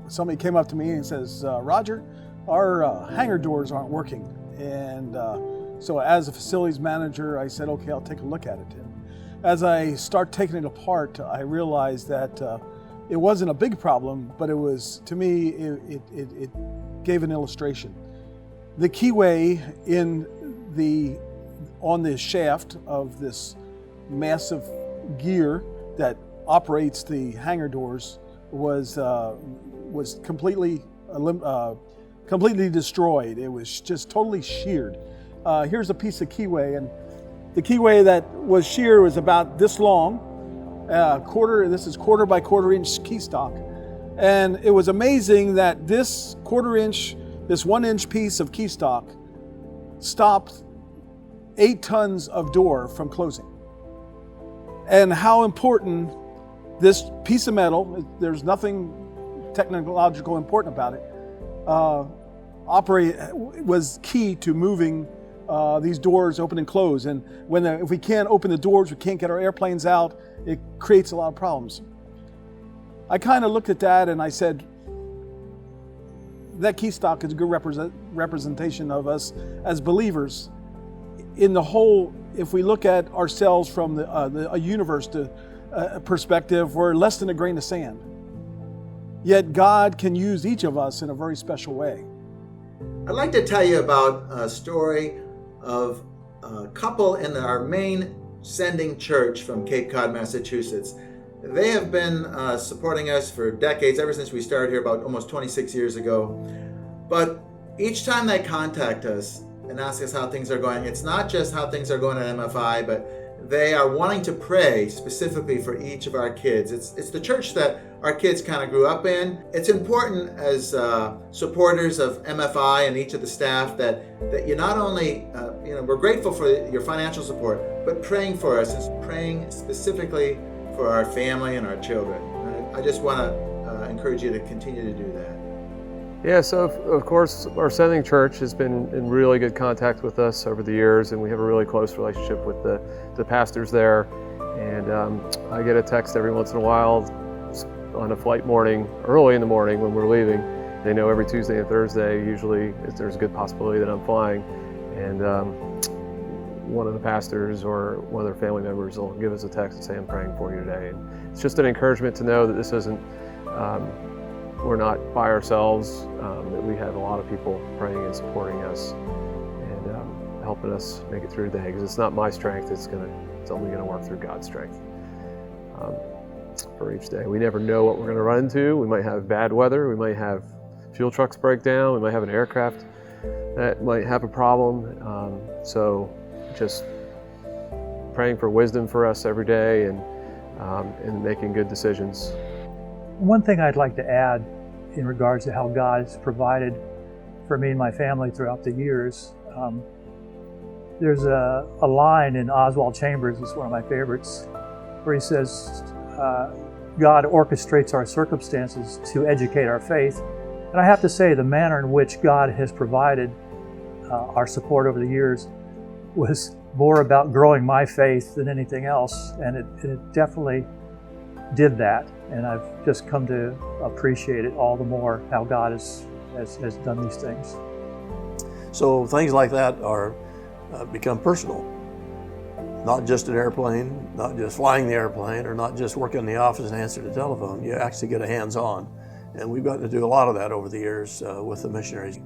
somebody came up to me and says, Roger, our hangar doors aren't working. And so as a facilities manager, I said, okay, I'll take a look at it. And as I start taking it apart, I realized that it wasn't a big problem, but it was, to me, it gave an illustration. The keyway on the shaft of this massive gear that operates the hangar doors was completely destroyed. It was just totally sheared. Here's a piece of keyway, and the keyway that was sheared was about this long, this is 1/4 by 1/4 inch key stock. And it was amazing that this 1 inch piece of key stock stopped 8 tons of door from closing. And how important this piece of metal, there's nothing technological important about it, was key to moving these doors open and close. And if we can't open the doors, we can't get our airplanes out, it creates a lot of problems. I kind of looked at that and I said, that key stock is a good representation of us as believers. In the whole, if we look at ourselves from a universe perspective, we're less than a grain of sand. Yet God can use each of us in a very special way. I'd like to tell you about a story of a couple in our main sending church from Cape Cod, Massachusetts. They have been supporting us for decades, ever since we started here about almost 26 years ago. But each time they contact us and ask us how things are going, it's not just how things are going at MFI, but they are wanting to pray specifically for each of our kids. It's the church that our kids kind of grew up in. It's important as supporters of MFI and each of the staff that you not only, we're grateful for your financial support, but praying for us and praying specifically for our family and our children. I just want to encourage you to continue to do that. Yeah, so of course our sending church has been in really good contact with us over the years, and we have a really close relationship with the pastors there. And I get a text every once in a while on a flight morning, early in the morning when we're leaving. They know every Tuesday and Thursday, usually there's a good possibility that I'm flying. And one of the pastors or one of their family members will give us a text and say, I'm praying for you today. And it's just an encouragement to know that this isn't, we're not by ourselves, that we have a lot of people praying and supporting us and helping us make it through the day. Because it's not my strength, it's only going to work through God's strength for each day. We never know what we're going to run into. We might have bad weather, we might have fuel trucks break down, we might have an aircraft that might have a problem. So just praying for wisdom for us every day and making good decisions. One thing I'd like to add in regards to how God has provided for me and my family throughout the years, there's a line in Oswald Chambers, it's one of my favorites, where he says, God orchestrates our circumstances to educate our faith. And I have to say, the manner in which God has provided our support over the years was more about growing my faith than anything else, and it definitely did that. And I've just come to appreciate it all the more, how God has done these things. So things like that are become personal. Not just an airplane, not just flying the airplane, or not just working in the office and answer the telephone. You actually get a hands-on. And we've gotten to do a lot of that over the years with the missionaries.